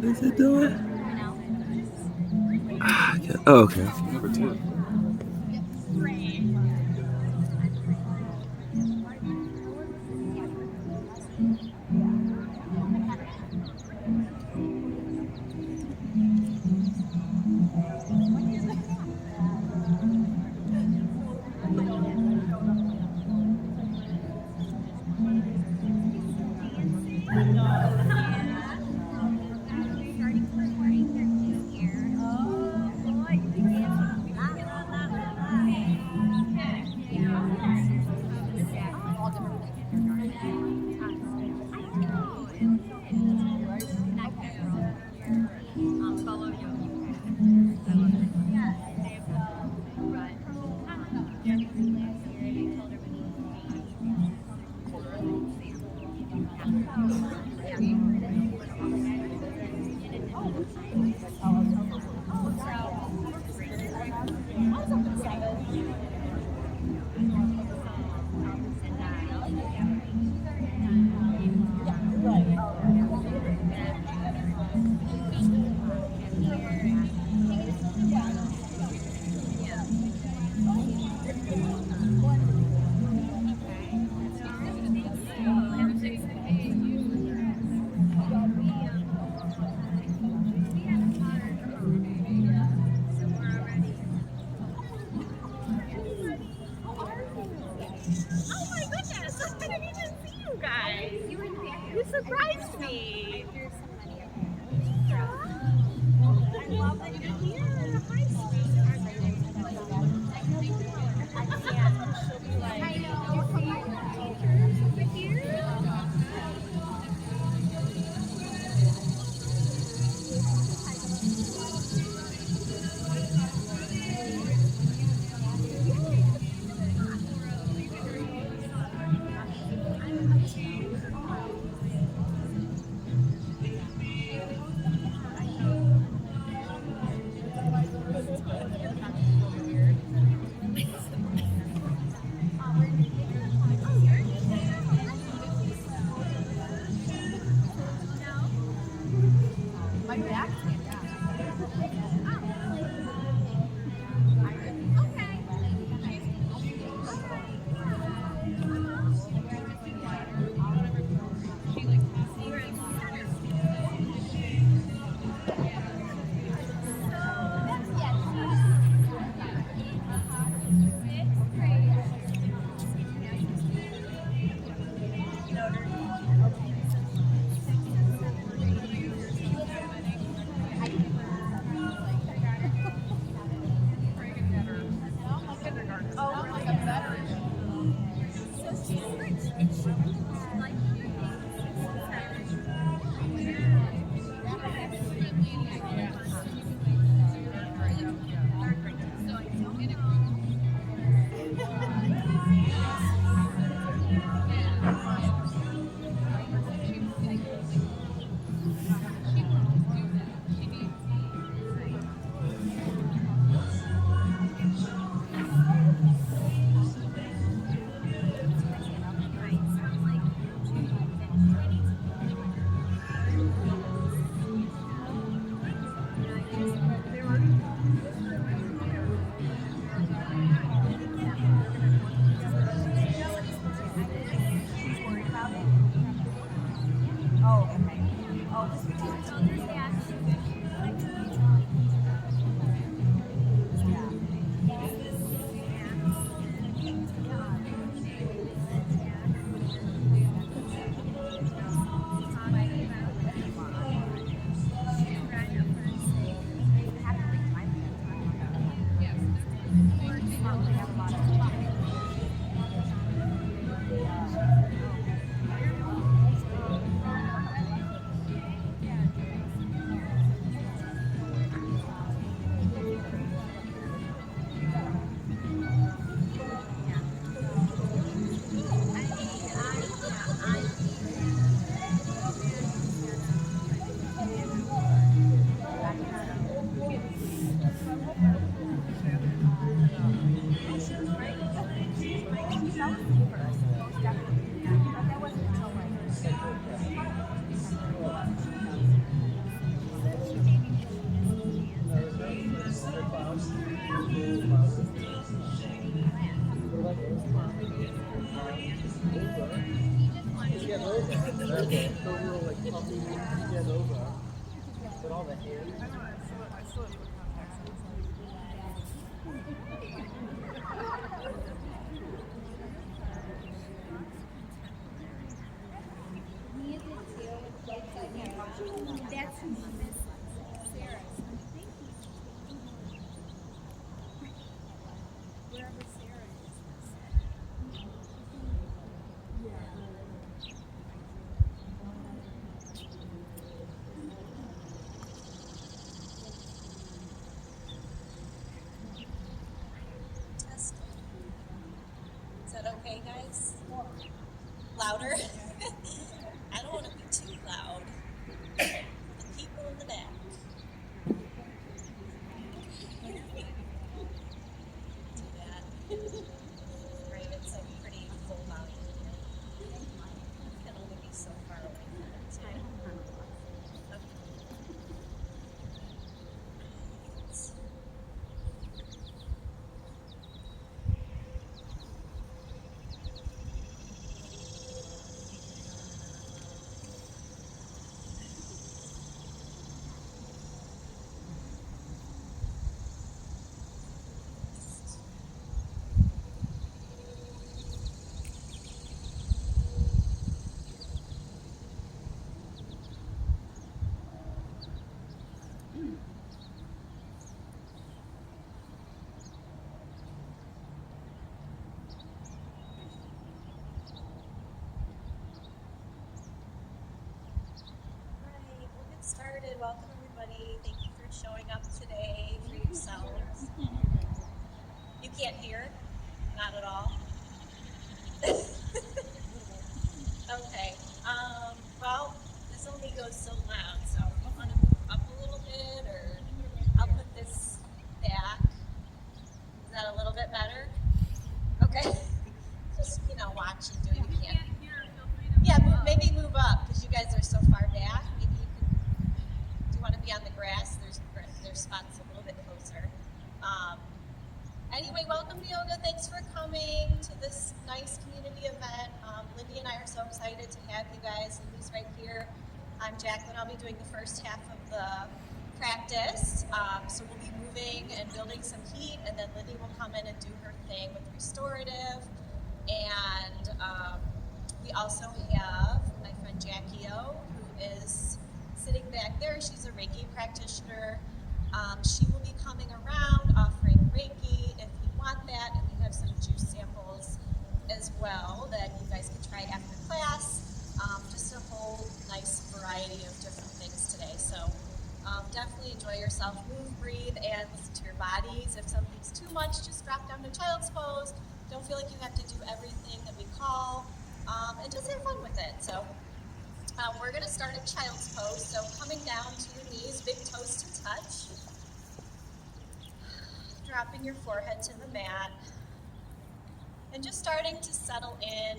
Is it doing? Oh, okay. Number 2. Okay, so we'll like puppy, yeah, those are. But all the hands. That's who she misses. Sarah. Thank you. Wherever Sarah is. Test. Is that okay, guys? Louder? I don't want to be too loud. The people in the back. Do that. Right, it's a pretty full volume here. Can only be so far away from it too. Okay. Alright, we'll get started. Welcome everybody. Thank you for showing up today for yourselves. You can't hear? Not at all? Okay. Well, this only goes so loud, so if you want to move up a little bit, or I'll put this back. Is that a little bit better? Okay. Just, watch and do what you can. Yeah, maybe move up, because you guys are so far back. Maybe you can, do you want to be on the grass? There's spots a little bit closer. Anyway, welcome to yoga. Thanks for coming to this nice community event. Lindy and I are so excited to have you guys. Lindy's right here. I'm Jaclyn. I'll be doing the first half of the practice. So we'll be moving and building some heat, and then Lindy will come in and do her thing with restorative. And we also have my friend Jackie O, who is sitting back there. She's a Reiki practitioner. She will be coming around offering Reiki if you want that, and we have some juice samples as well that you guys can try after class. Just a whole nice variety of different things today. So definitely enjoy yourself, move, breathe, and listen to your bodies. If something's too much, just drop down to child's pose. Don't feel like you have to do everything that we call, and just have fun with it. So we're going to start at child's pose. So coming down to your knees, big toes to touch. Dropping your forehead to the mat. And just starting to settle in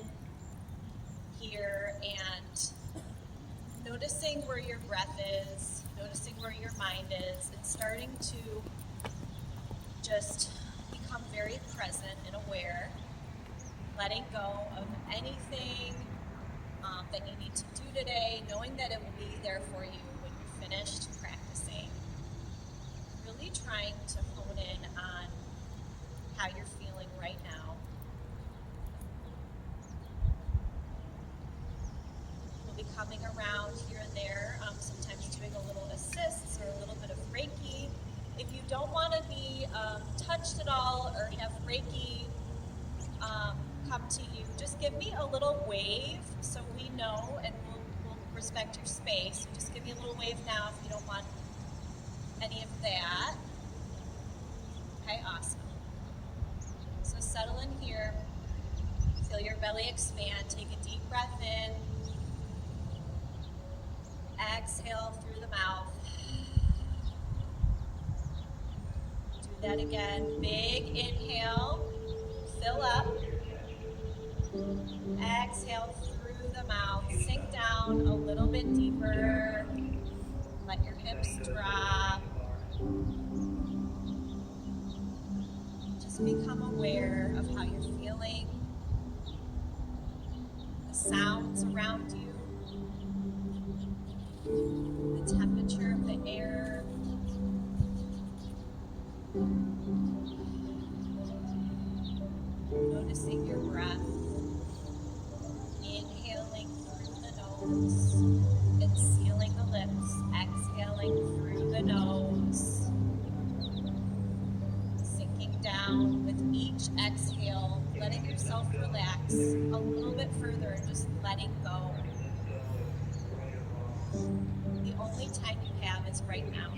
here and noticing where your breath is, noticing where your mind is, and starting to just become very present and aware, letting go of anything that you need to do today, knowing that it will be there for you when you're finished practicing. Really trying to hone in on how you're feeling right now. We'll be coming around here and there, sometimes doing a little assists or a little bit of Reiki. If you don't want to be touched at all or have Reiki come to you, just give me a little wave so we know, and we'll respect your space. So just give me a little wave now if you don't want any of that. Okay, awesome. So settle in here. Feel your belly expand. Take a deep breath in. Exhale through the mouth. Do that again. Big inhale. Fill up. Exhale through the mouth. Sink down a little bit deeper. Let your hips drop. Just become aware of how you're feeling. The sounds around you. lungs and sealing the lips, exhaling through the nose, sinking down with each exhale, letting yourself relax a little bit further and just letting go. The only time you have is right now.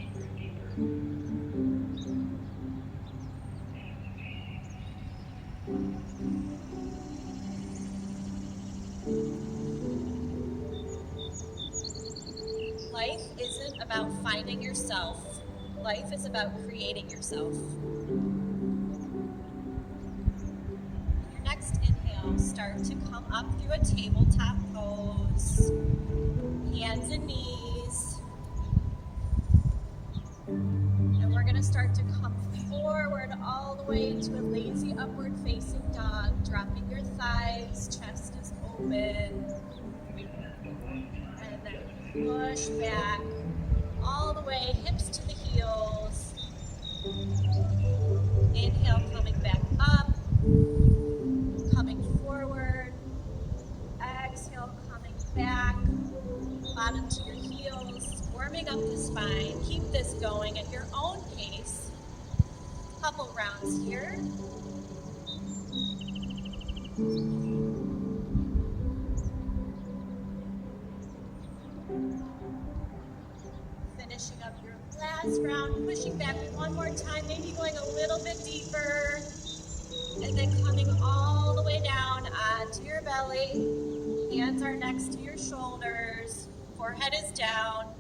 Life isn't about finding yourself. Life is about creating yourself. Your next inhale, start to come up through a tabletop pose. Hands and knees. And we're going to start to come forward all the way into a lazy upward facing dog, dropping your thighs, chest is open. And then push back all the way, hips to the heels. Inhale, coming back up, coming forward. Exhale, coming back, bottom to your heels, warming up the spine. Keep this going at your own pace. Couple rounds here. Finishing up your last round, pushing back one more time, maybe going a little bit deeper, and then coming all the way down onto your belly. Hands are next to your shoulders, forehead is down,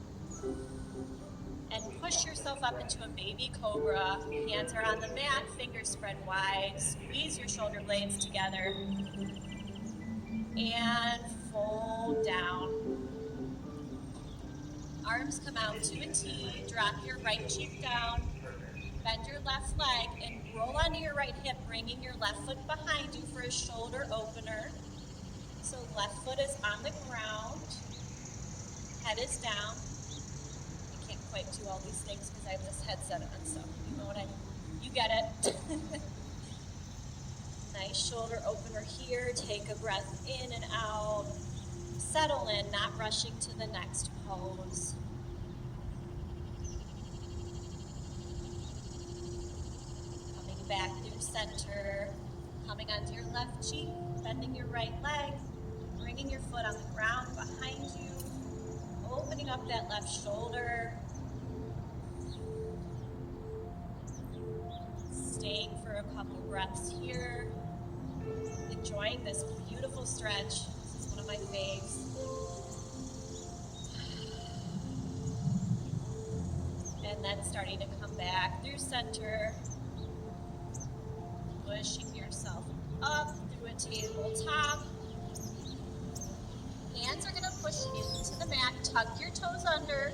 and push yourself up into a baby cobra. Hands are on the mat, fingers spread wide, squeeze your shoulder blades together, and fold down. Arms come out to a T, drop your right cheek down, bend your left leg, and roll onto your right hip, bringing your left foot behind you for a shoulder opener. So left foot is on the ground, head is down. I can't quite do all these things because I have this headset on, so you know what you get it. Nice shoulder opener here. Take a breath in and out. Settle in, not rushing to the next pose. Coming back through center, coming onto your left cheek, bending your right leg, bringing your foot on the ground behind you, opening up that left shoulder, staying for a couple breaths here, enjoying this beautiful stretch. This is one of my faves. And then starting to come back through center, pushing yourself up through a tabletop. Hands are going to push into the mat, tuck your toes under,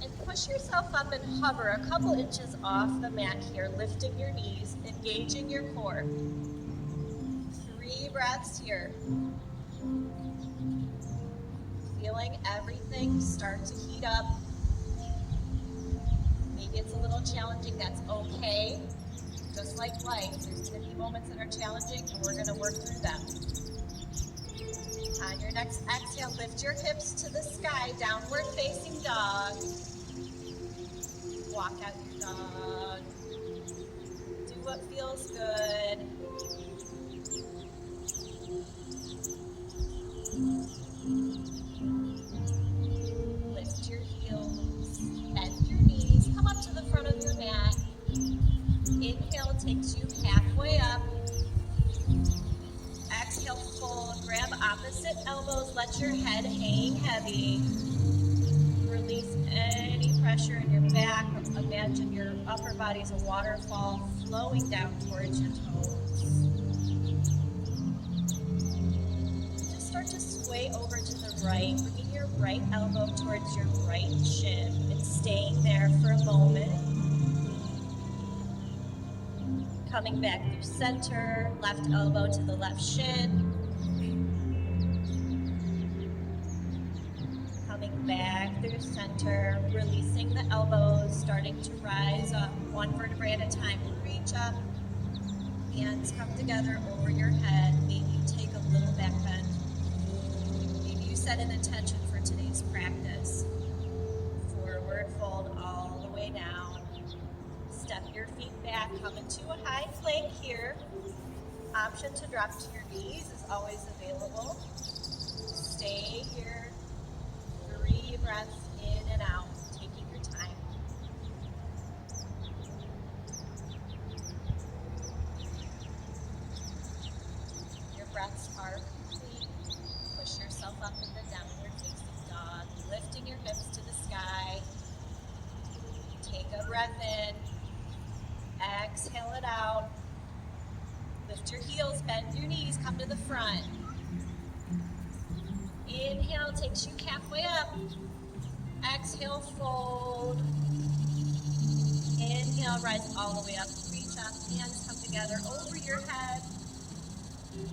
and push yourself up and hover a couple inches off the mat here, lifting your knees, engaging your core. 3 breaths here. Feeling everything start to heat up. Maybe it's a little challenging, that's okay. Just like life, there's going to be moments that are challenging, and we're going to work through them. On your next exhale, lift your hips to the sky, downward facing dog. Walk out your dog. Do what feels good. Lift your heels, bend your knees, come up to the front of your mat. Inhale takes you halfway up. Exhale, fold, grab opposite elbows, let your head hang heavy. Release any pressure in your back. Imagine your upper body is a waterfall flowing down towards your toes. Just start to sway over to the right, bringing your right elbow towards your right shin and staying there for a moment. Coming back through center, left elbow to the left shin. Coming back through center, releasing the elbows, starting to rise up, one vertebrae at a time. Reach up, hands come together over your head. Maybe you take a little back bend. Maybe you set an intention for today back, come into a high plank here. Option to drop to your knees is always available. Stay here. 3 breaths in and out, taking your time. Your breaths are complete. Push yourself up into downward facing dog, lifting your hips to the sky. Take a breath in. Exhale it out. Lift your heels, bend your knees, come to the front. Inhale takes you halfway up. Exhale, fold. Inhale, rise all the way up. Reach up, hands come together over your head.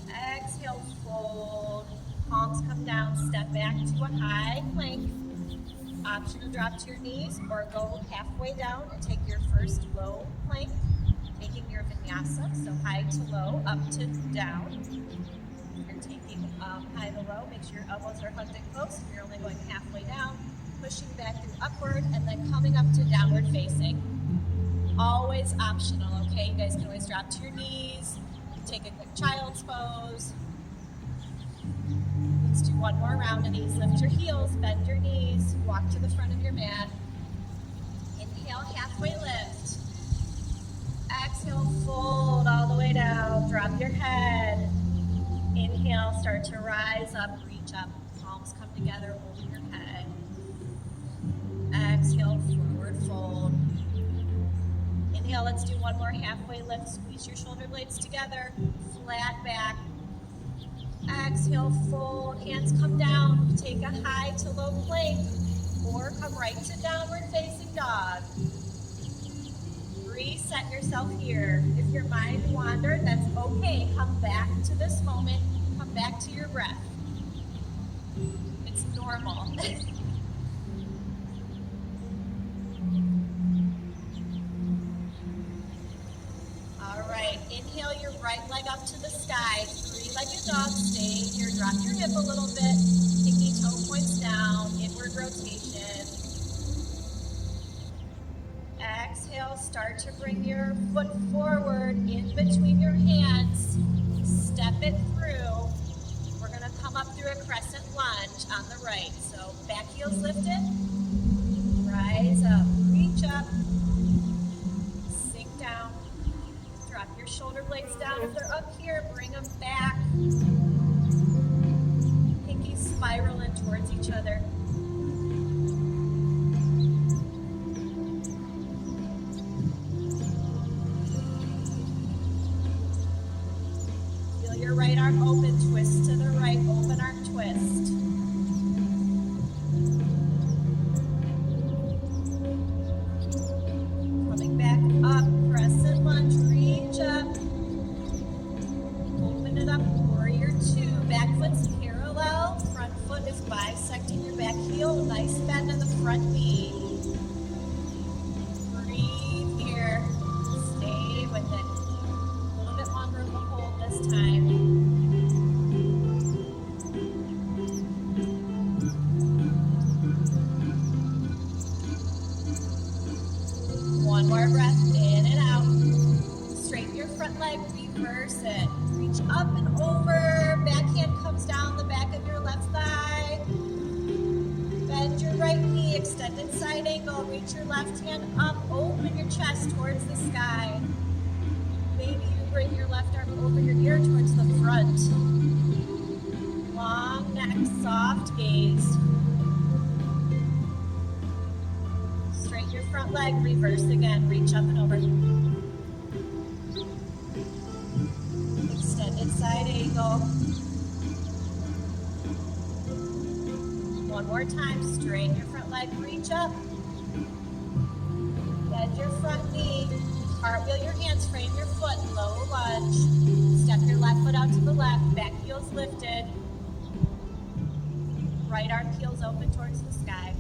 Exhale, fold. Palms come down, step back to a high plank. Option to drop to your knees or go halfway down and take your first low plank. Taking your vinyasa, so high to low, up to down. You're taking high to low, make sure your elbows are hugged and close. You're only going halfway down, pushing back through upward, and then coming up to downward facing. Always optional, okay? You guys can always drop to your knees, take a quick child's pose. Let's do one more round of these. Lift your heels, bend your knees, walk to the front of your mat. Inhale, halfway lift. Exhale, fold all the way down. Drop your head. Inhale, start to rise up, reach up. Palms come together over your head. Exhale, forward fold. Inhale, let's do one more halfway lift. Squeeze your shoulder blades together. Flat back. Exhale, fold. Hands come down. Take a high to low plank or come right to downward facing dog. Reset yourself here. If your mind wandered, that's okay. Come back to this moment. Come back to your breath. It's normal. All right, inhale your right leg up to the sky. 3-legged dog, stay here. Drop your hip a little bit. Pinky toe points down, inward rotation. Exhale, start to bring your foot forward in between your hands. Step it through. We're gonna come up through a crescent lunge on the right. So back heels lifted, rise up, reach up, sink down. Drop your shoulder blades down. If they're up here, bring them back. Pinkies spiral in towards each other. Feel your right arm open, twist to the right, open arm twist. Coming back up, crescent lunge, reach up. Open it up, warrior 2. Back foot's parallel, front foot is bisecting your back heel. Nice bend in the front knee. Breathe here. Stay with it. A little bit longer of a hold this time. One more breath in and out. Straighten your front leg, reverse it. Reach up and over. Back hand comes down the back of your left thigh. Bend your right knee, extended side angle. Reach your left hand up, open your chest towards the sky. Maybe you bring your left arm over your ear towards the front. Long neck, soft gaze. Straighten your front leg, reverse again, reach up and over. Extended side angle. One more time, straighten your front leg, reach up. Bend your front knee. Cartwheel your hands, frame your foot, low lunge. Step your left foot out to the left, back heels lifted. Right arm heels open towards the sky.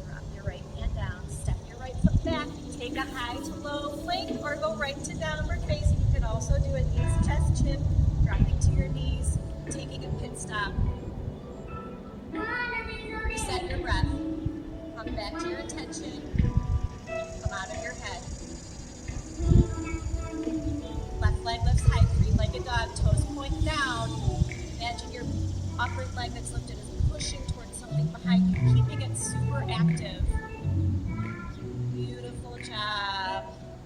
Drop your right hand down, step your right foot back, take a high to low plank or go right to downward facing. You can also do a knees, chest, chin, dropping to your knees, taking a pit stop. Reset your breath. Come back to your attention. Come out of your head. Left leg lifts high, three-legged dog, toes point down. Imagine your upper leg that's lifted is pushing towards something behind you, keeping it super active. Beautiful job.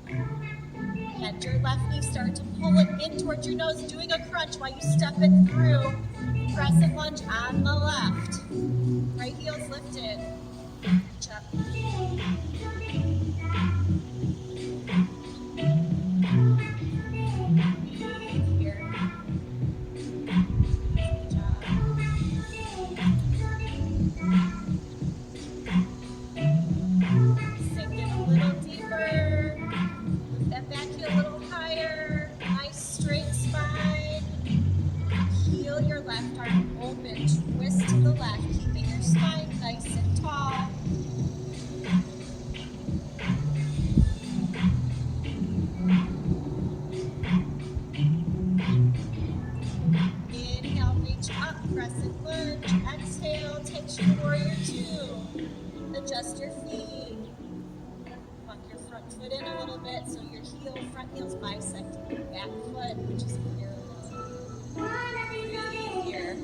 And your left knee, start to pull it in towards your nose, doing a crunch while you step it through. Crescent lunge on the left. Right heel's lifted. Reach up. Breathe here. Good job. Sink in a little deeper. Lift that back heel a little higher. Nice straight spine. Heel your left arm open. Twist to the left. Keeping your spine nice and tall. Inhale, reach up, crescent lunge. Exhale, takes you to warrior two. Adjust your feet. Plunk your front foot in a little bit so your front heel's bisecting your back foot, which is parallel. Breathe here.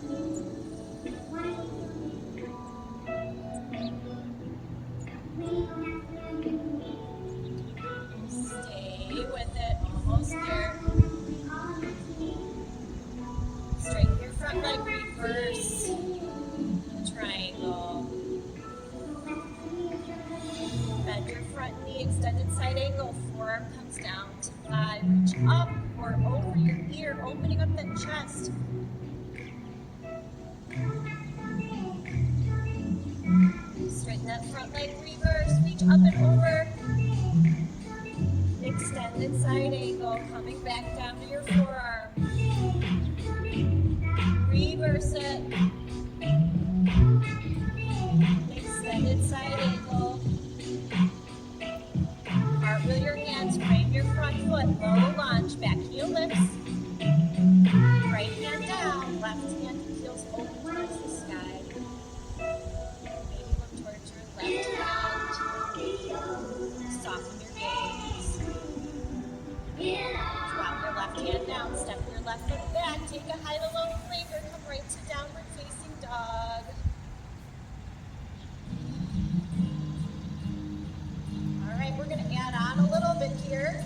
Stay with it, almost there. Straighten your front leg, reverse triangle. Bend your front knee, extended side angle, forearm comes down to thigh. Reach up or over your ear, opening up that chest. Straighten that front leg, reverse, reach up and over. Extended side angle, coming back down to your forearm. Reverse it. Extended side angle. Cartwheel your hands, frame your front foot, low lunge, back heel lifts. Right hand down, left hand feels open towards the sky. Maybe look towards your left hand. Soften your gaze. Drop your left hand down, step your left foot back, take a high to low plank, come right to downward facing dog. All right, we're going to add on a little bit here.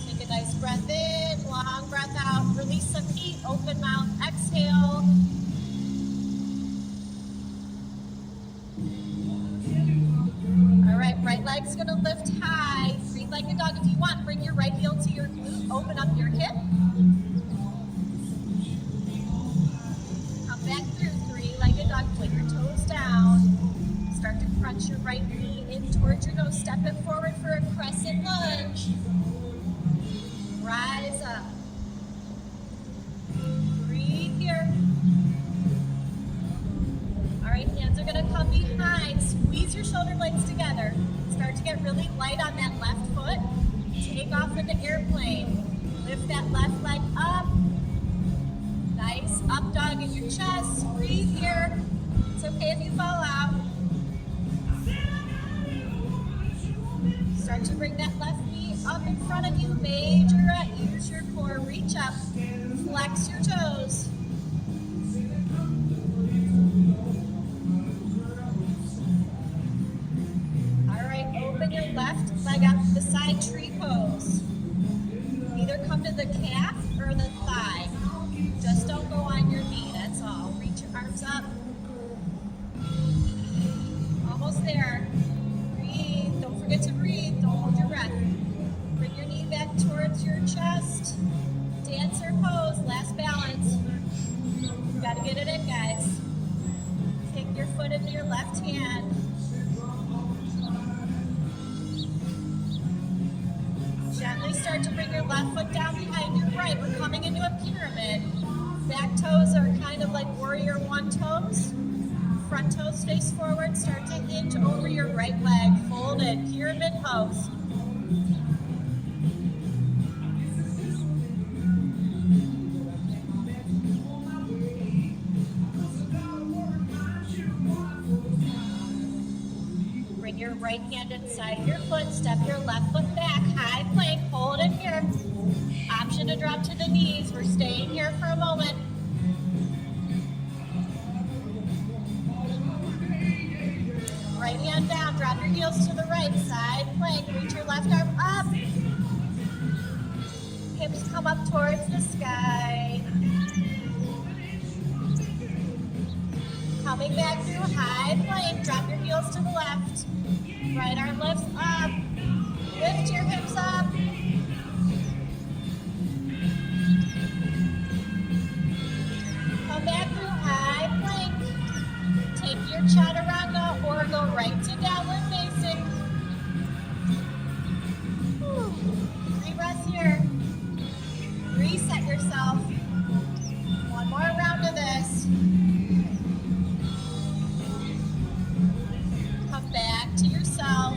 Take a nice breath in, long breath out, release some heat, open mouth, exhale. All right, right leg's going to lift high, three-legged dog. If you want, bring your right heel to your glute, open up your hip. Come back through, three-legged dog, put your toes down. Start to crunch your right knee in towards your nose. Step it forward for a crescent lunge. Rise up. Breathe here. All right, hands are going to come behind. Squeeze your shoulder blades together. Start to get really light on that left foot. Take off into airplane. Lift that left leg up. Nice up dog in your chest. Breathe here. It's okay if you fall out. Start to bring that left knee up in front of you. Majorette, use your core. Reach up. Flex your toes. All right, open your left leg up to the side tree pose. Either come to the calf or the thigh. Just don't go on your knee, that's all. Reach your arms up. Almost there. Breathe, don't forget to breathe, don't hold your breath. Bring your knee back towards your chest. Dancer pose, last balance. You gotta get it in, guys. Kick your foot into your left hand. Gently start to bring your left foot down behind your right. We're coming into a pyramid. Back toes are kind of like warrior one toes. Front toes face forward. Start to hinge over your right leg. Folded, pyramid pose. your right hand inside of your foot, step your left foot back, high plank, hold it here. Option to drop to the knees. We're staying here for a moment. Right hand down, drop your heels to the right, side plank, reach your left arm up. Hips come up towards the sky. Coming back through high plank, drop your heels to the left. Right arm lifts up. Lift your hips up. Come back through high plank. Take your chaturanga or go right to downward facing. 3 breaths here. Reset yourself. One more round of this. Come back to yourself.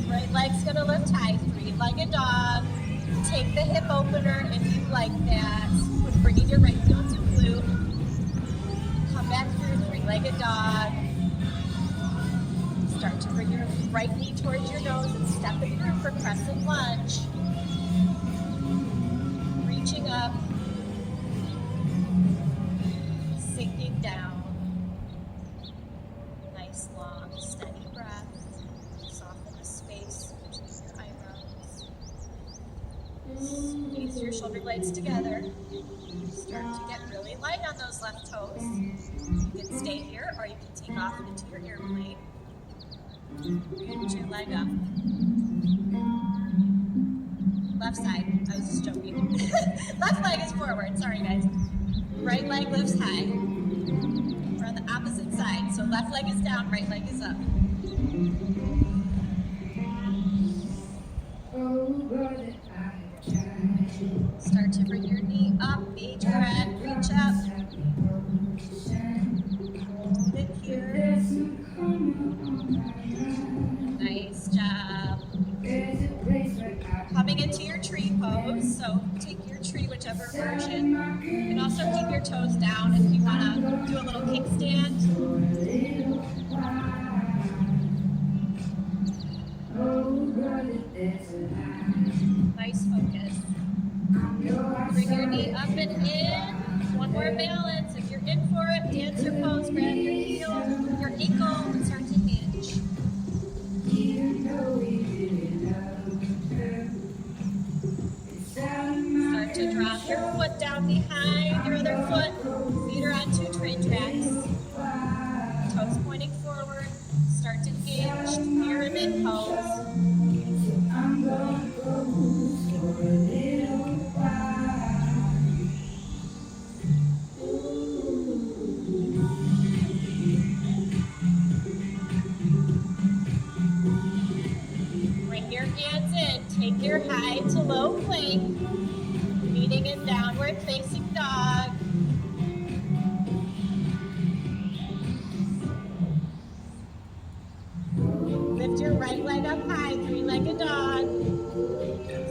Right leg's gonna lift high, 3-legged dog. Take the hip opener if you like that. Bringing your right heel to glute. Come back through 3-legged dog. Start to bring your right knee towards your nose and step it through for crescent lunge. Reaching up. Sinking down. Nice, long, steady breath. Soften the space between your eyebrows. Squeeze your shoulder blades together. Start to get really light on those left toes. You can stay here or you can take off into your airplane. Reach your leg up. Left side, I was just joking. Left leg is forward, sorry guys. Right leg lifts high. We're on the opposite side, so left leg is down, right leg is up. Start to bring your knee up, each breath, reach up. Hold it here. Nice job. Coming into your tree pose, so take your tree, whichever version. You can also keep your toes down if you want to do a little kickstand. Nice focus. Bring your knee up and in. One more balance. If you're in for it, dance your pose, grab your heel, your ankle, and start to hinge. Start to drop your foot down behind your other foot. Feet are on 2 train tracks. Toes pointing forward. Start to hinge, pyramid pose. Bring your hands in. Take your high to low plank. Meeting in downward facing dog. Lift your right leg up high, 3-legged dog.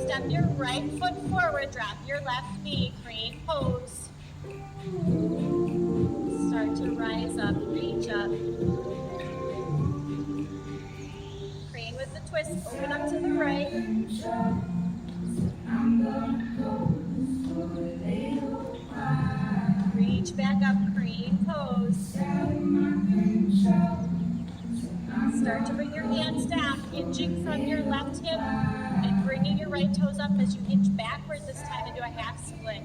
Step your right foot forward, drop your left knee, crane pose. Start to rise up, reach up. Crane with the twist, open up to the right. Reach back up, crane pose. Start to bring your hands down, hinging from your left hip and bringing your right toes up as you hinge backward this time into a half split.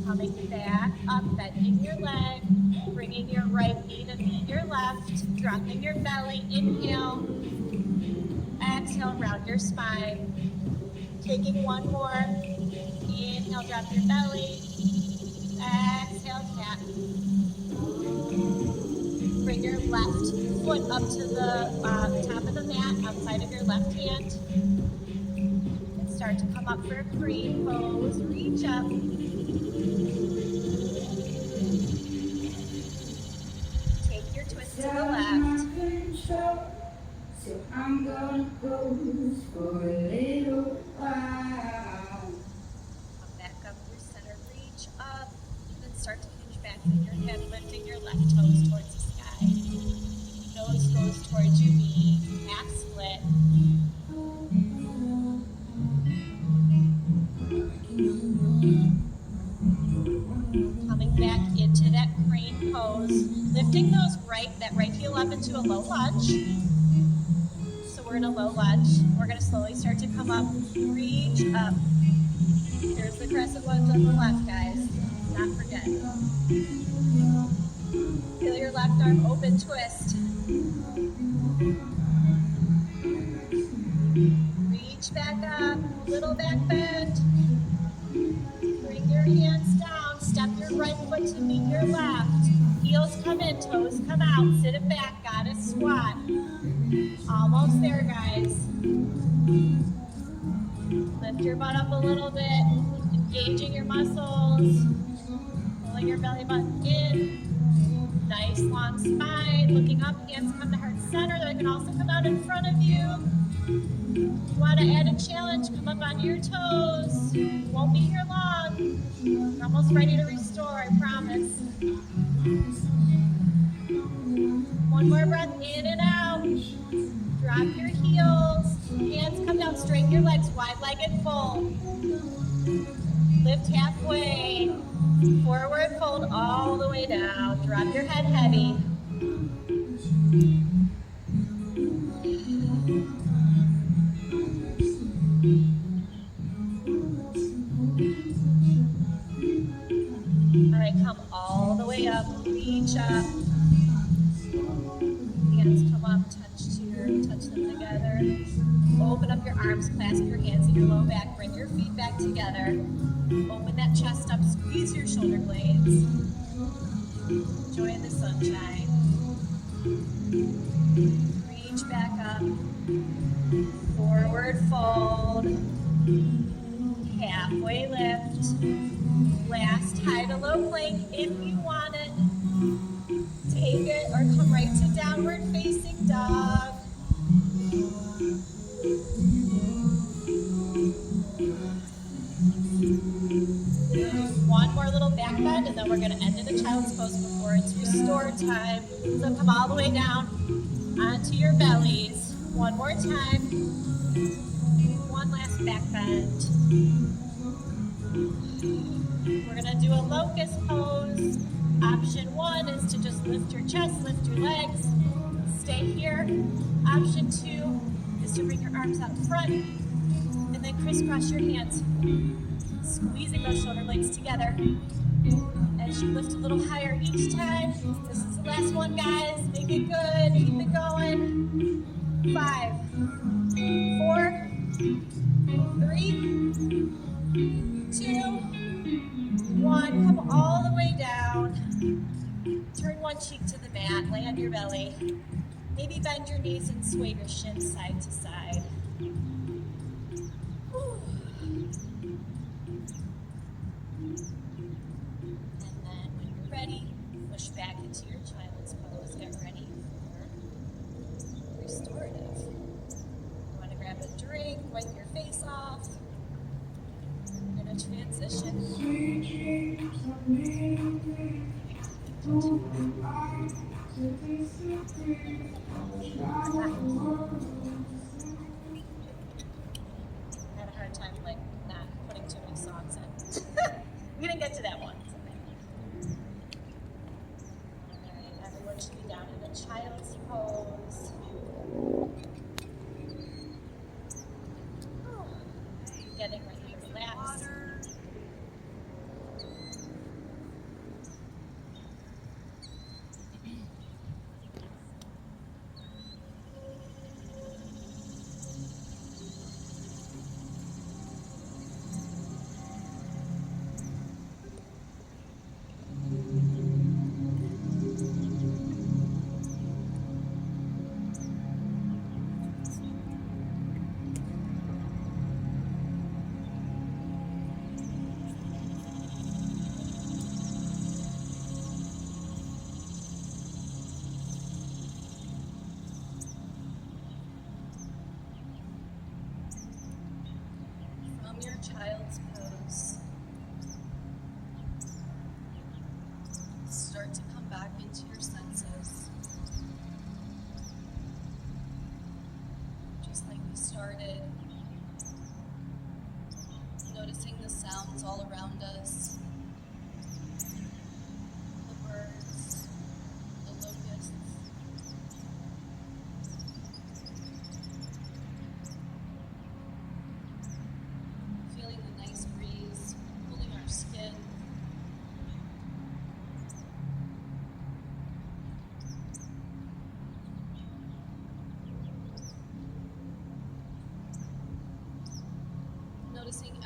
Coming back up, bending your leg, bringing your right knee to meet your left, dropping your belly, inhale, exhale, round your spine. Taking one more, inhale, drop your belly, exhale, tap. Bring your left foot up to the top of the mat, outside of your left hand. And start to come up for a crane pose, reach up. Take your twist to the left. Your head lifting your left toes towards the sky. Nose goes towards your knee, half split. Coming back into that crane pose, lifting that right heel up into a low lunge. So we're in a low lunge. We're gonna slowly start to come up, reach up. Here's the crescent lunge on the left, guys. Not forget. Feel your left arm open, twist. Reach back up, little back bend. Bring your hands down, step your right foot to meet your left. Heels come in, toes come out, sit it back, goddess squat. Almost there, guys. Lift your butt up a little bit, engaging your muscles, pulling your belly button in. Nice long spine, looking up, hands come to heart center. They can also come out in front of you. You want to add a challenge, come up on your toes. Won't be here long. You're almost ready to restore, I promise. One more breath in and out. Drop your heels. Hands come down, straighten your legs, wide-legged fold. Lift halfway. Forward fold all the way down. Drop your head heavy. All right, come all the way up, reach up. Hands come up, touch them together. Open up your arms, clasp your hands in your low back, bring your feet back together. Open that chest up, squeeze your shoulder blades. Enjoy the sunshine. Reach back up. Forward fold. Halfway lift. Last high to low plank if you want it. Take it or come right to downward facing dog. One more little back bend and then we're going to end in a child's pose before it's restore time. So come all the way down onto your bellies. One more time. One last back bend. We're going to do a locust pose. Option 1 is to just lift your chest, lift your legs, stay here. Option 2 is to bring your arms out front and then crisscross your hands, squeezing those shoulder blades together. As you lift a little higher each time. This is the last one, guys. Make it good. Keep it going. 5, 4, 3, 2, 1. Come all the way down. Turn one cheek to the mat. Lay on your belly. Maybe bend your knees and sway your shins side to side. Whew. And then when you're ready, push back into your child's pose. Get ready for restorative. You want to grab a drink, wipe your face off. We're going to transition. I had a hard time not putting too many songs in. We didn't get to that one. Alright, everyone should be down in a child's pose. Getting ready to relax.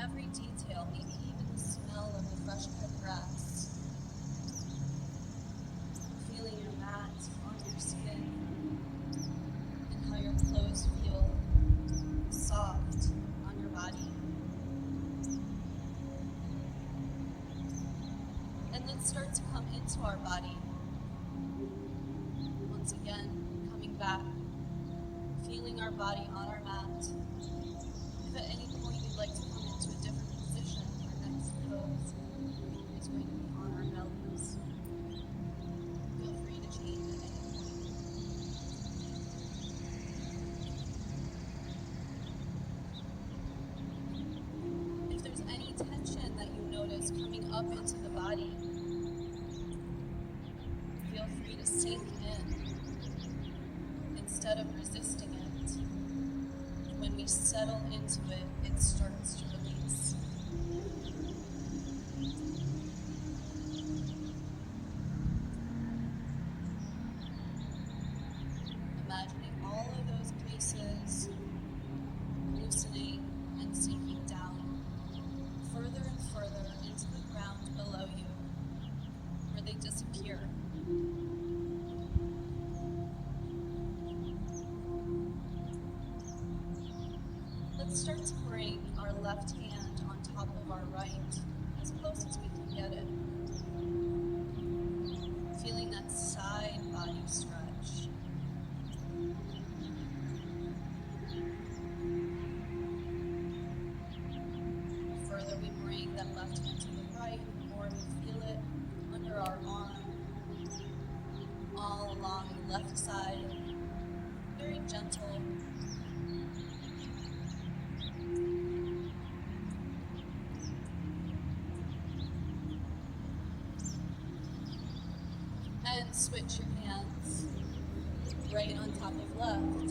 every detail, maybe even the smell of the fresh cut grass. Feeling your mat on your skin and how your clothes feel soft on your body. And then start to come into our body. Once again, coming back, feeling our body on our mat. If at any point you'd like to come into a different position, our next pose is going to be on our bellies. Feel free to change at any point. If there's any tension that you notice coming up into the body, feel free to sink in instead of resisting it. When we settle into it, it starts to release. Imagining all of those places loosening and sinking down further and further into the ground below you, where they disappear. Let's start to bring our left hand on top of our right, as close as we can get it. Feeling that side body stretch. The further we bring that left hand to the right, the more we feel it under our arm, all along the left side, very gentle. And switch your hands right on top of left.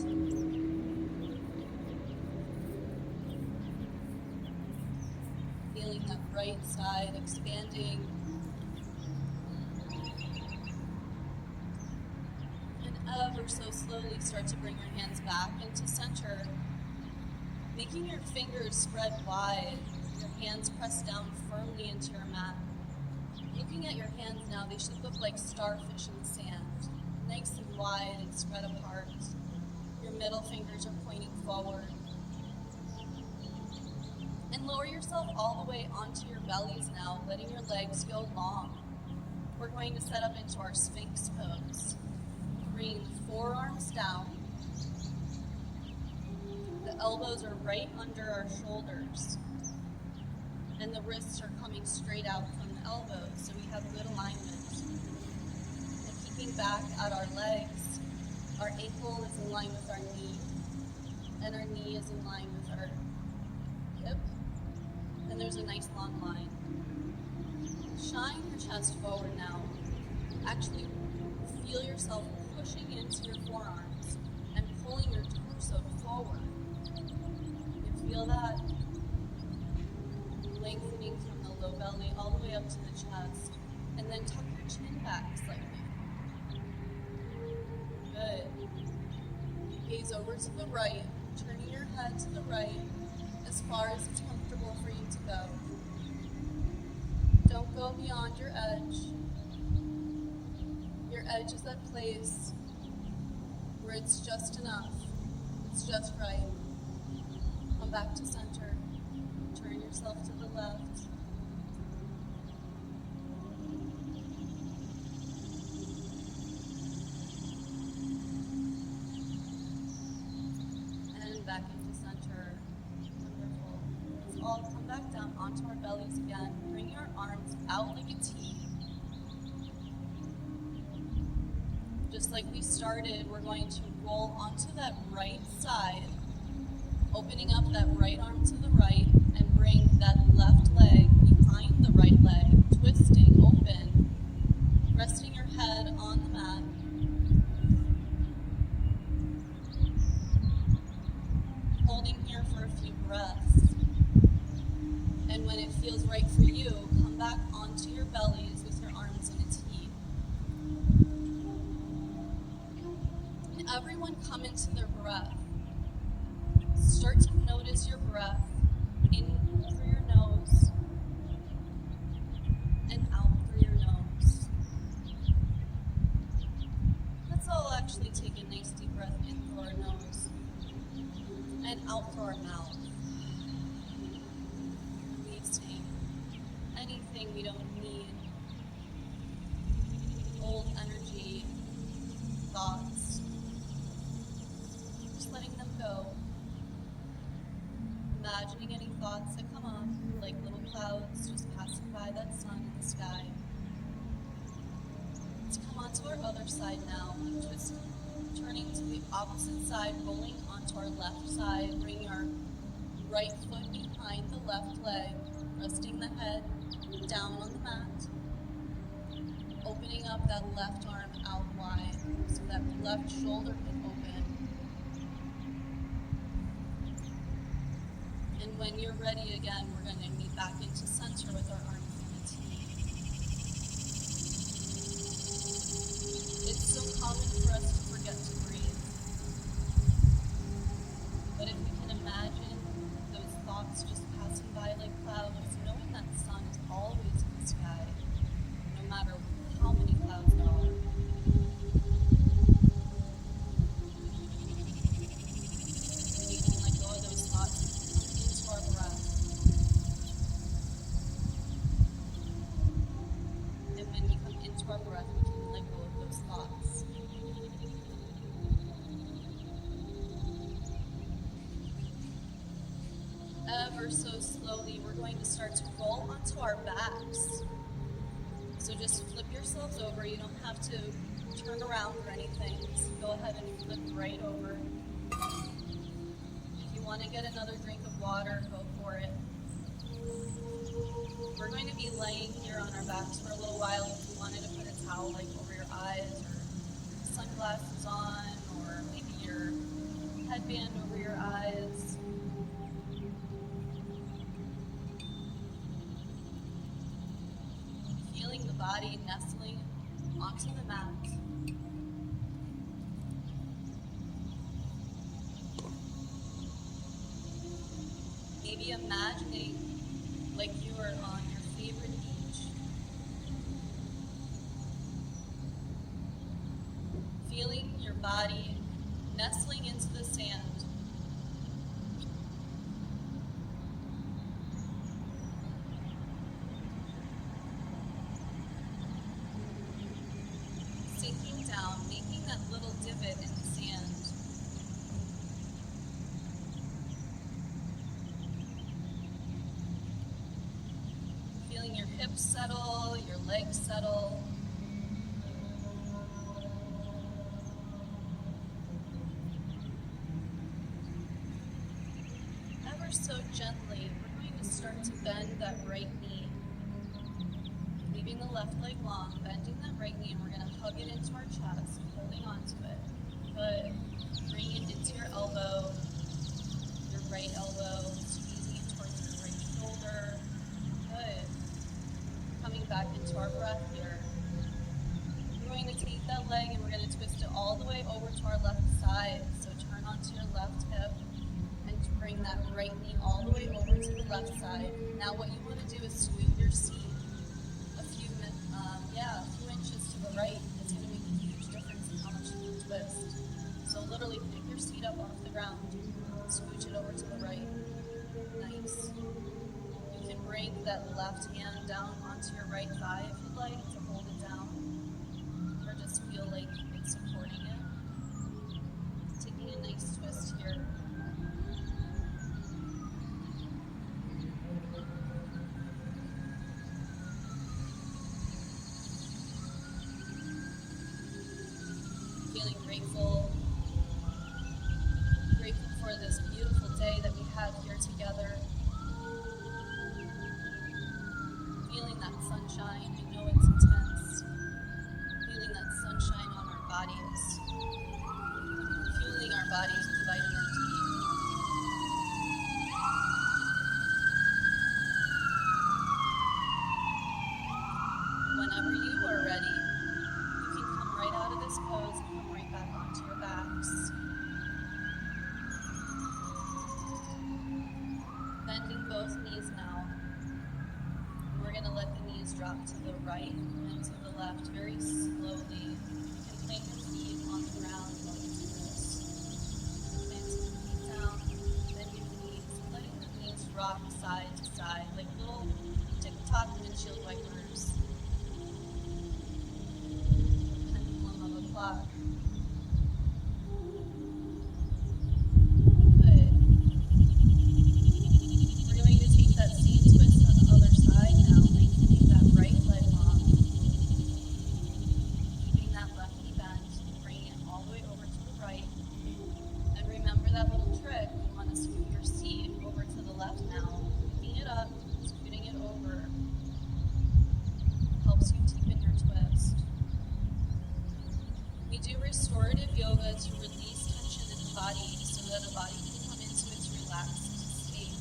Feeling that right side expanding. And ever so slowly start to bring your hands back into center, making your fingers spread wide, your hands pressed down firmly into your mat. Looking at your hands now, they should look like starfish in the sand, nice and wide and spread apart. Your middle fingers are pointing forward. And lower yourself all the way onto your bellies now, letting your legs go long. We're going to set up into our Sphinx pose. Bring the forearms down. The elbows are right under our shoulders. And the wrists are coming straight out from the elbows, so we have good alignment. And keeping back at our legs, our ankle is in line with our knee, and our knee is in line with our hip, and there's a nice long line. Shine your chest forward now. Actually feel yourself pushing into your forearms and pulling your torso forward. You feel that? Lengthening from the low belly all the way up to the chest, and then tuck your chin back slightly. Good. Gaze over to the right, turning your head to the right as far as it's comfortable for you to go. Don't go beyond your edge. Your edge is that place where it's just enough, it's just right. Come back to center. Turn yourself to the left. And back into center. Wonderful. Let's all come back down onto our bellies again. Bring your arms out like a T. Just like we started, we're going to roll onto that right side, opening up that right arm to the right, and bring that left leg behind the right leg, twisting open, resting your head on the mat. Holding here for a few breaths. And when it feels right for you, come back onto your bellies with your arms in a T. And everyone come into their breath. Start to notice your breath in through your nose. and out through our mouth, releasing anything we don't need, old energy, thoughts, just letting them go. Imagining any thoughts that come up, like little clouds just passing by that sun in the sky. Let's come onto our other side now, just turning to the opposite side, rolling onto our left side, bringing our right foot behind the left leg, resting the head down on the mat, opening up that left arm out wide so that left shoulder can open. And when you're ready again, we're going to meet back into center with our arms on the T. It's so common for us to forget to breathe. But if we can imagine those thoughts just passing by like clouds, knowing that the sun is always in the sky, no matter how many clouds there are. And you can let go of those thoughts and come into our breath. And when we come into our breath, we can let go of those thoughts. Ever so slowly, we're going to start to roll onto our backs. So just flip yourselves over. You don't have to turn around or anything. Just go ahead and flip right over. If you want to get another drink of water, go for it. We're going to be laying here on our backs for a little while. If you wanted to put a towel like over your eyes or sunglasses on or maybe your headband over your eyes. Feeling the body nestling onto the mat. Maybe imagining like you are on your favorite beach. Feeling your body nestling into the sand. Sinking down, making that little divot in the sand. Feeling your hips settle, your legs settle. Ever so gently, we're going to start to bend that right knee. Leaving the left leg long, bending that right knee, and we're going to hug it into our chest, holding onto it. Good. Bring it into your elbow, your right elbow, squeezing it towards your right shoulder. Good. Coming back into our breath here. We're going to take that leg and we're going to twist it all the way over to our left side. So turn onto your left hip and bring that right knee all the way over to the left side. Now what you want to do is scoot your seat a few inches to the right. It's going to make a huge difference in how much you can twist. So literally pick your seat up off the ground, scooch it over to the right. Nice. You can bring that left hand down onto your right thigh if you'd like to hold it down, or just feel like it's supporting it. Taking a nice twist here. Feeling grateful for this beautiful day that we have here together. Feeling that sunshine, I know it's intense. Feeling that sunshine on our bodies. Fueling our bodies with vitamin D. Whenever you are ready, you can come right out of this pose and come right back onto your backs. Bending both knees now. We're going to let the knees drop to the right and to the left very slowly. You can plant your feet on the ground going through this. Plant your feet down, rock side to side, like little tick-tock windshield wipers. Pendulum of a clock. Good. We're going to take that same twist on the other side now, lengthening that right leg long. Keeping that lefty bent, bringing it all the way over to the right. And remember that little trick, you want to scoot your seat over to the left now. Picking it up, scooting it over. Helps you deepen your twist. We do restorative yoga to release tension in the body so that the body can come into its relaxed state,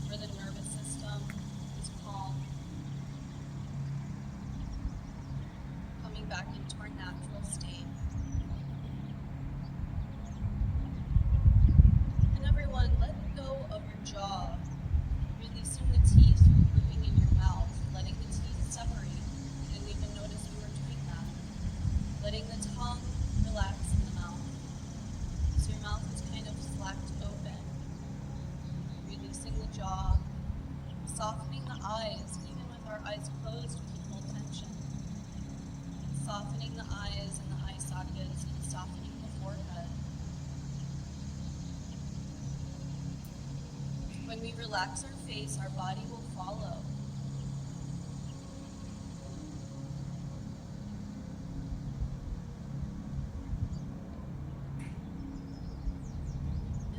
where the nervous system is calm, coming back into our natural state. And everyone, let go of your jaw, releasing the teeth from gripping in your mouth, letting the teeth separate. You didn't even notice you were doing that. Letting the tongue relax in the mouth. So your mouth is kind of slacked open. Releasing the jaw. Softening the eyes, even with our eyes closed, we can hold tension. Softening the eyes and the eye sockets, and softening the forehead. When we relax our face, our body will follow.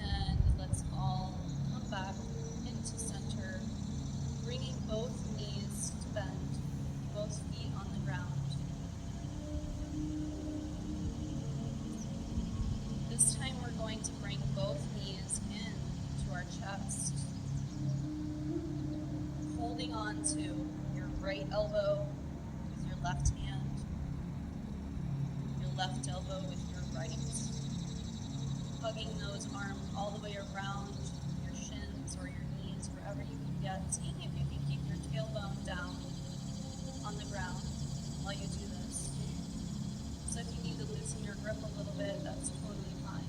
And let's all come back into center, bringing both knees to bend, both feet on the ground. This time we're going to bring both knees in to our chest, holding on to your right elbow with your left hand, your left elbow with your right, hugging those arms all the way around your shins or your knees, wherever you can get, seeing if you can keep your tailbone down on the ground while you do this. So if you need to loosen your grip a little bit, that's totally fine.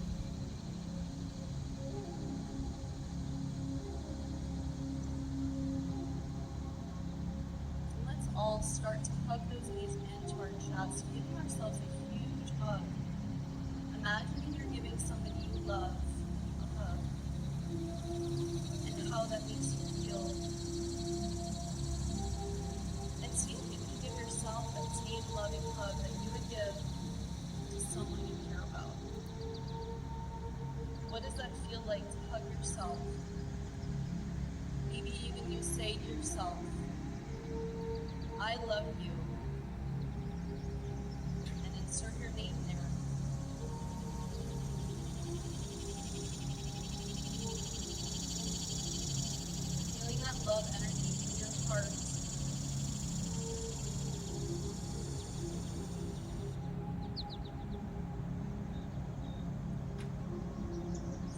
And let's all start to hug those knees into our chest, giving ourselves a huge hug. Imagining you're giving somebody you love a hug, and how that makes you feel. And see if you can give yourself that same loving hug that you would give to someone you care about. What does that feel like to hug yourself? Maybe even you say to yourself, I love you, and insert your name there. Feeling that love energy in your heart.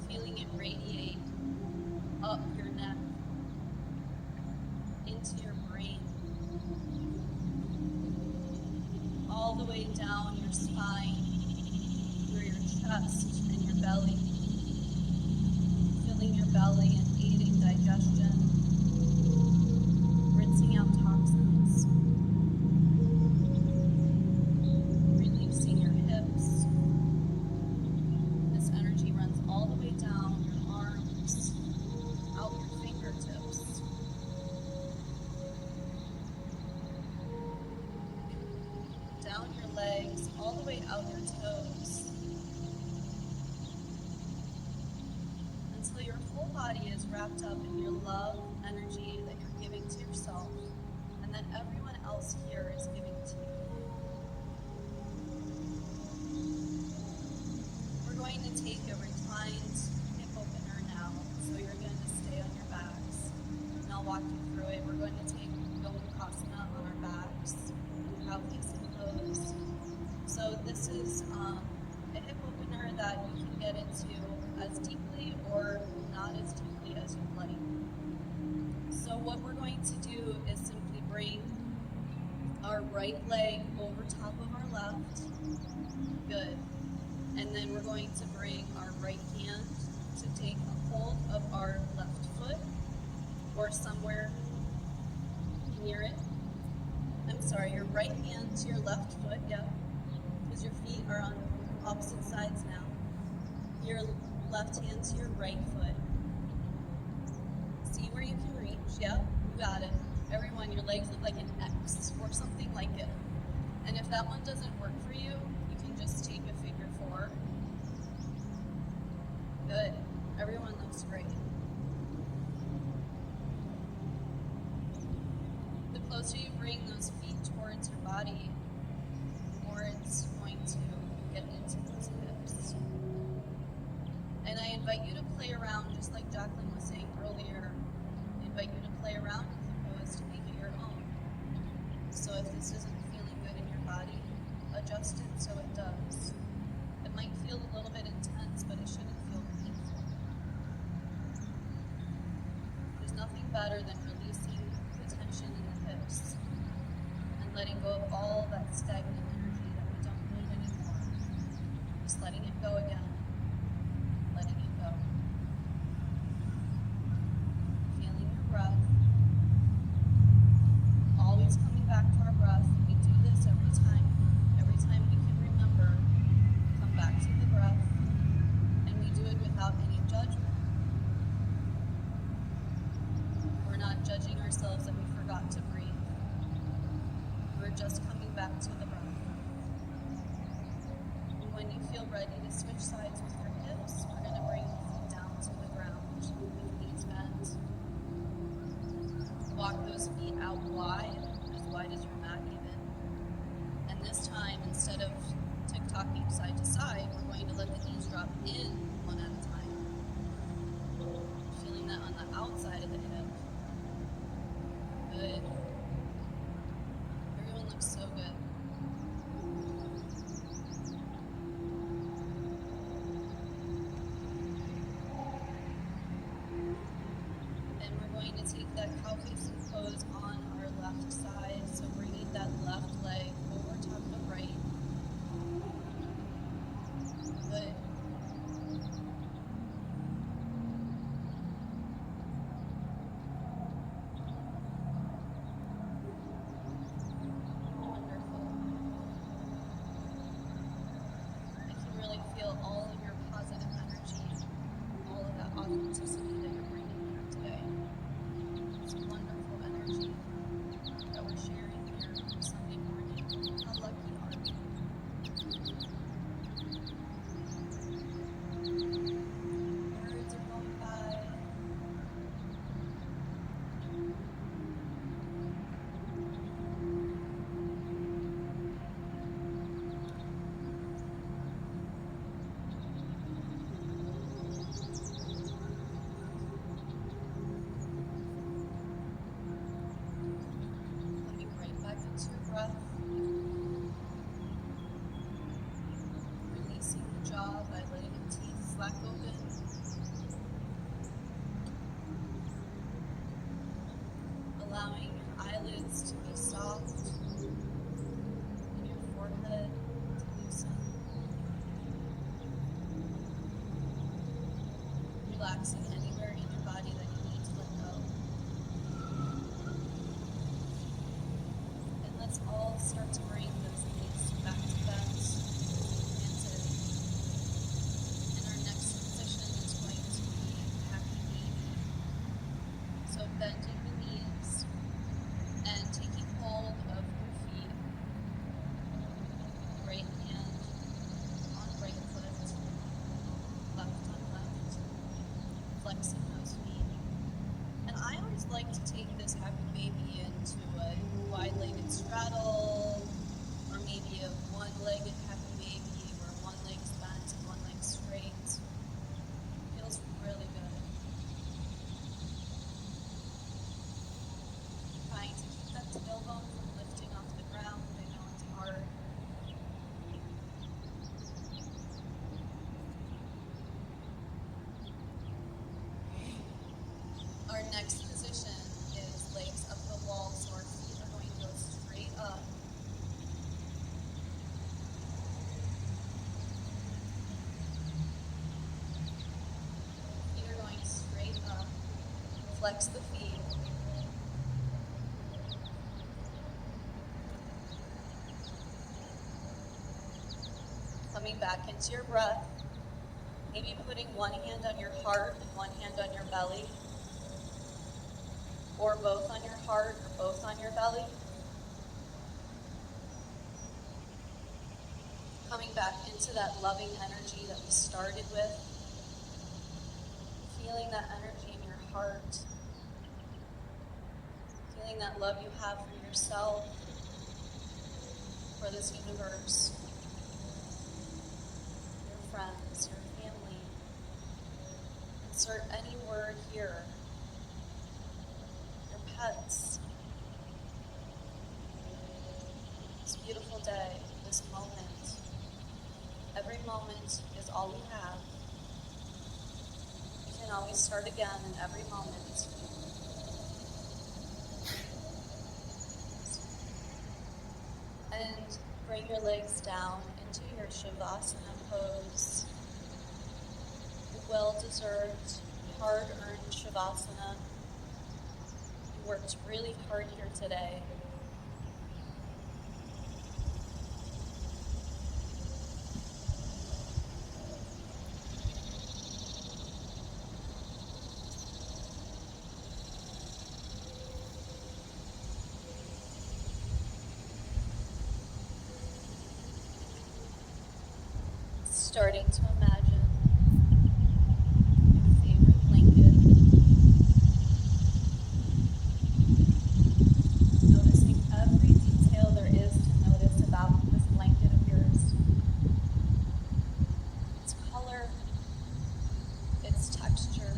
Feeling it radiate up your neck, into your brain, all the way down your spine, through your chest and your belly, filling your belly and aiding digestion, rinsing out toxins, releasing your hips. This energy runs all the way down your arms, out your fingertips. Down your legs, all the way out your toes. Until your whole body is wrapped up in your love energy that you're giving to yourself, and that everyone else here is giving to you. We're going to take a reclined hip opener now, so you're going to stay on your backs, and I'll walk you through it. We're going to take Gomukhasana on our backs, cow-facing pose. So this is a hip opener that you can get into as deeply or not as deeply as you'd like. So what we're going to do is simply bring our right leg over top of our left. Good. And then we're going to bring our right hand to take a hold of our left foot or somewhere near it. I'm sorry, your right hand to your left foot, yep, because your feet are on opposite sides now. Your left hand to your right foot. See where you can reach, yep, you got it. Everyone, your legs look like an X or something like it. And if that one doesn't work for you, you can just take a figure 4. Good. Everyone looks great. The closer you bring those feet towards your body, the more it's going to get into those hips. And I invite you to play around, just like Jaclyn was saying earlier. I invite you to play around with the pose to make it your own. So if this isn't feeling good in your body, adjust it so it does. It might feel a little bit intense, but it shouldn't feel painful. There's nothing better than releasing the tension in the hips and letting go of all that stagnant energy that we don't need anymore. Just letting it go again. Letting it go. Feeling your breath. Always coming back to our breath. We do this every time. Every time we can remember, come back to the breath. And we do it without any judgment. We're not judging ourselves that we forgot to breathe. We're just coming back to the breath. And when you feel ready to switch sides with your hips, we're going to bring the feet down to the ground with knees bent. Walk those feet out wide as your mat even. And this time, instead of tick-tocking side to side, we're going to let the knees drop in one at a time. Feeling that on the outside of the hip. Good. Everyone looks so good. And we're going to take that cow facing pose on our left side. So bringing that left leg over top of right. Good. Wonderful. I can really feel all of your positive energy, all of that authenticity that you're bringing here today. It's wonderful energy that we're sharing here on Sunday morning. How lucky are we? Birds are going by. Coming right back into your breath. Releasing the jaw by letting the teeth slack open. Allowing your eyelids to be soft and your forehead to loosen. Relaxing anywhere in your body that you need to let go. And let's all start to bring those knees back to bent, planted. And our next position is going to be happy baby. So bending the knees and taking hold of your feet. Right hand on right foot, left on left, flexing those feet. And I always like to take this happy baby into a wide-legged straddle, or maybe a one-legged happy baby where one leg's bent and one leg's straight. Feels really good. Trying to keep that tailbone from lifting off the ground. I know it's hard. Our next position is legs up the wall, so our feet are going to go straight up. Feet are going straight up. Flex the feet. coming back into your breath, maybe putting one hand on your heart and one hand on your belly, or both on your heart or both on your belly. Coming back into that loving energy that we started with, feeling that energy in your heart, feeling that love you have for yourself, for this universe, your friends, your family. Insert any word here. Your pets. This beautiful day, this moment. Every moment is all we have. We can always start again in every moment. And bring your legs down into your Shavasana pose. Well-deserved, hard-earned Shavasana. You worked really hard here today. Starting to imagine your favorite blanket. Noticing every detail there is to notice about this blanket of yours. Its color, its texture,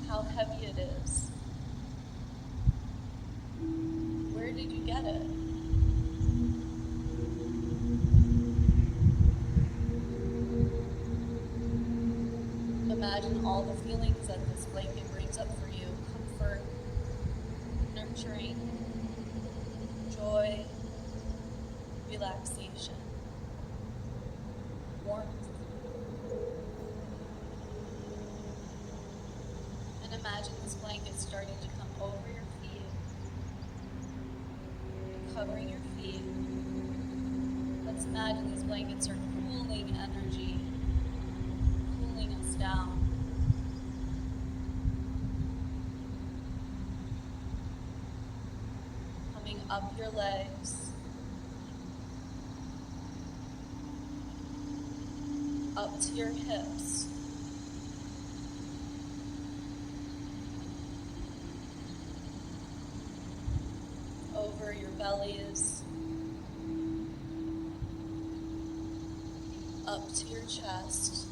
how heavy it is. Where did you get it? Imagine all the feelings that this blanket brings up for you. Comfort, nurturing, joy, relaxation, warmth. And imagine this blanket starting to come over your feet, covering your feet. Let's imagine these blankets are cooling energy, cooling us down. Coming up your legs, up to your hips. Over your bellies, up to your chest,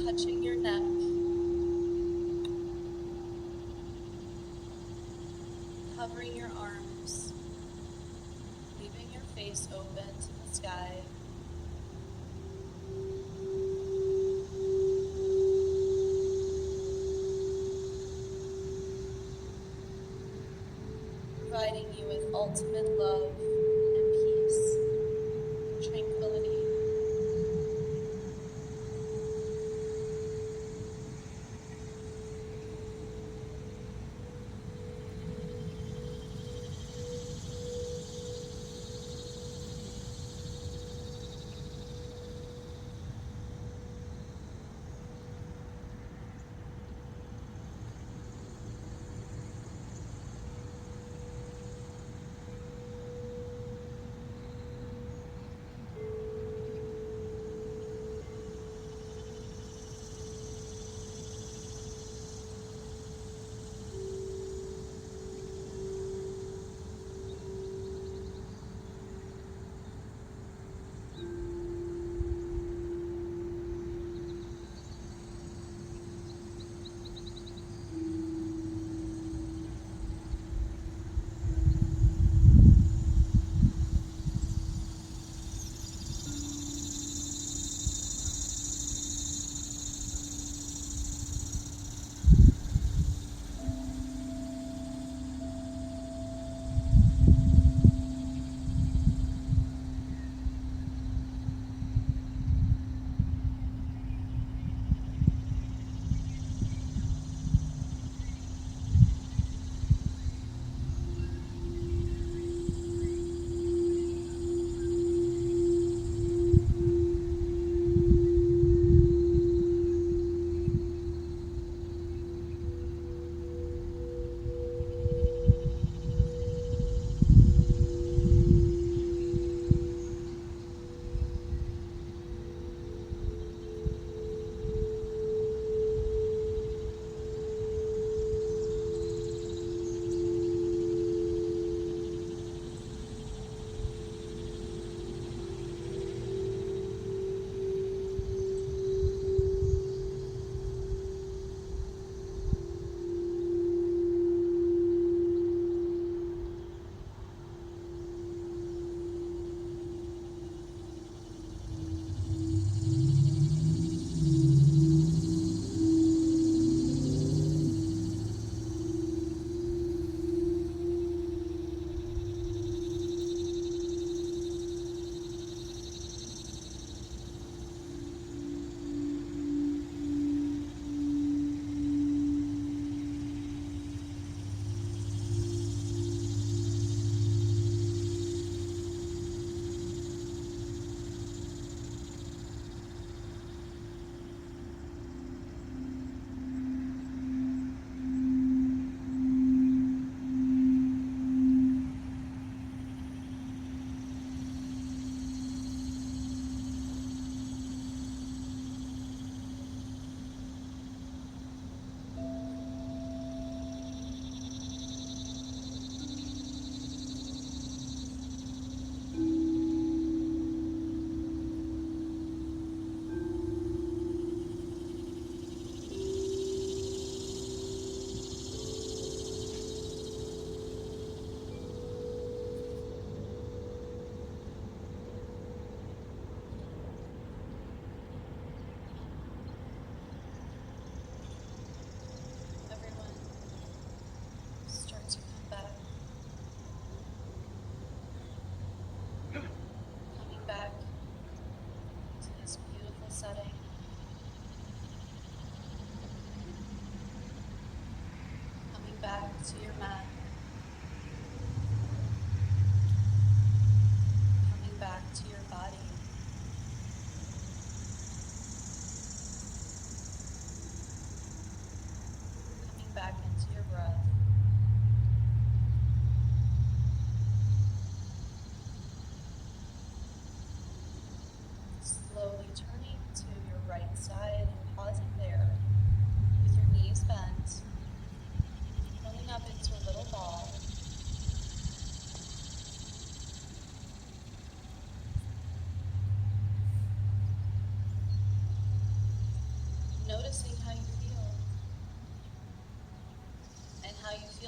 touching your neck, covering your arms, leaving your face open to the sky. Providing you with ultimate love and peace, tranquility.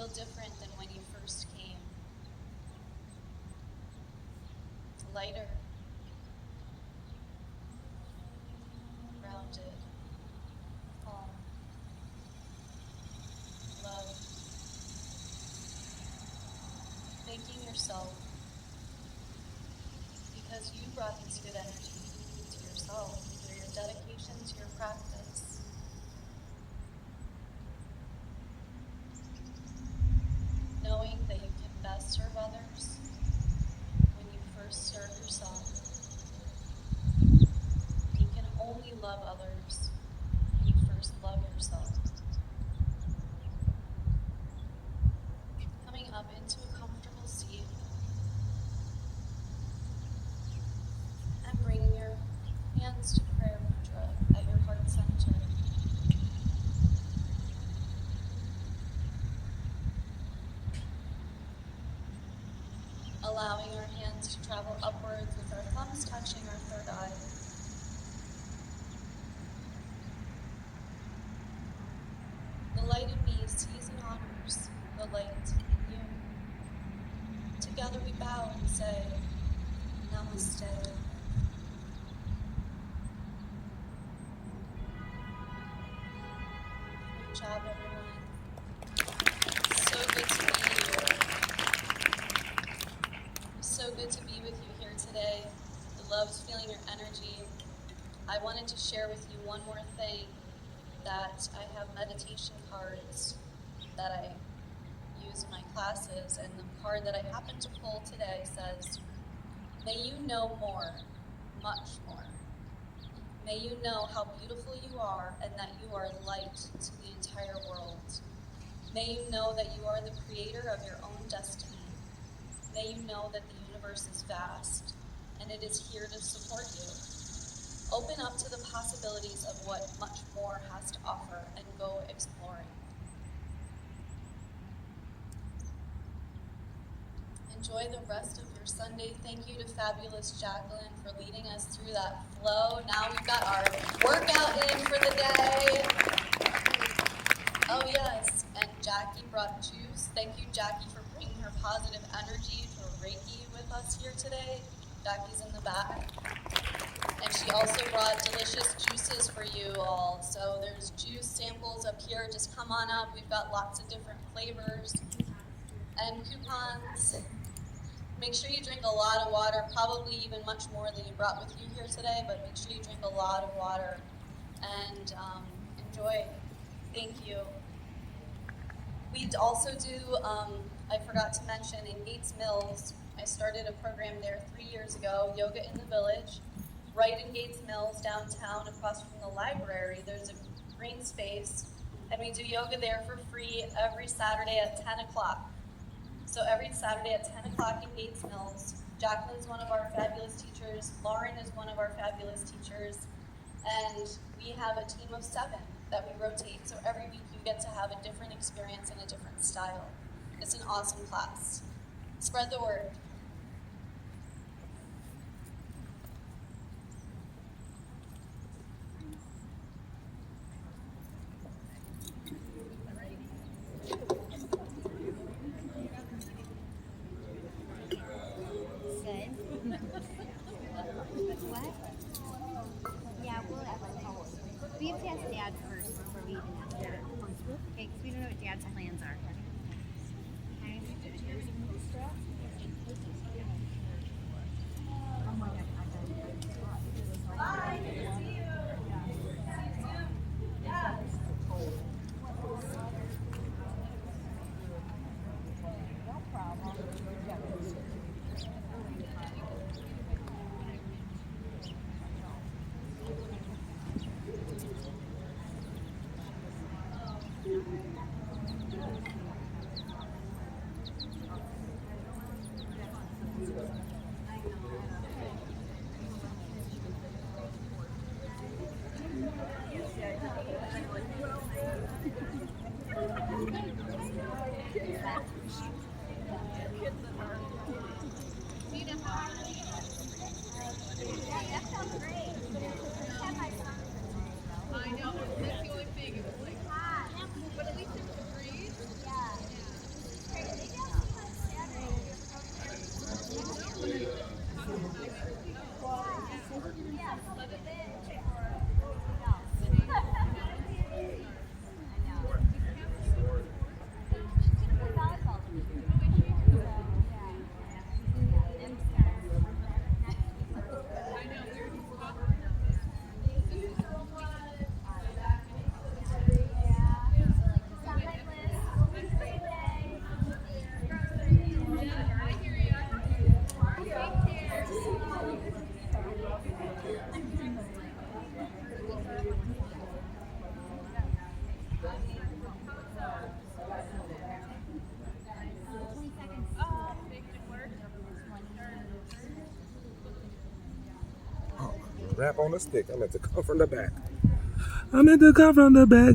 feel different than when you first came. Lighter, grounded, calm, love. Thanking yourself because you brought this good energy to yourself through your dedication to your practice. Knowing that you can best serve others when you first serve yourself. You can only love others when you first love yourself. Coming up into a comfortable seat and bringing your hands to prayer mudra at your heart center. Allowing our hands to travel upwards with our thumbs touching our third eye. The light in me sees and honors the light in you. Together we bow and say, Namaste. Good job, everyone. So good to be here. So good to be with you here today. I loved feeling your energy. I wanted to share with you one more thing, that I have meditation cards that I use in my classes, and the card that I happened to pull today says, may you know more, much more. May you know how beautiful you are and that you are light to the entire world. May you know that you are the creator of your own destiny. May you know that the universe is vast and it is here to support you. Open up to the possibilities of what much more has to offer and go exploring. Enjoy the rest of your Sunday. Thank you to fabulous Jaclyn for leading us through that flow. Now we've got our workout in for the day. Oh yes, and Jackie brought juice. Thank you, Jackie, for bringing her positive energy for Reiki with us here today. Jackie's in the back. And she also brought delicious juices for you all. So there's juice samples up here. Just come on up. We've got lots of different flavors and coupons. Make sure you drink a lot of water, probably even much more than you brought with you here today, but make sure you drink a lot of water and enjoy. Thank you. We also do, I forgot to mention, in Gates Mills, I started a program there 3 years ago, Yoga in the Village. Right in Gates Mills, downtown, across from the library, there's a green space, and we do yoga there for free every Saturday at 10 o'clock. So every Saturday at 10 o'clock in Gates Mills, Jaclyn's one of our fabulous teachers, Lauren is one of our fabulous teachers, and we have a team of 7 that we rotate. So every week you get to have a different experience and a different style. It's an awesome class. Spread the word. What? Yeah, we'll ask. We have to ask Dad first before we even ask Dad. Okay, because we don't know what Dad's plans are. Okay? Oh my God. Bye. See you. Yeah. No problem. Rap on the stick. I meant to come from the back. I meant to come from the back.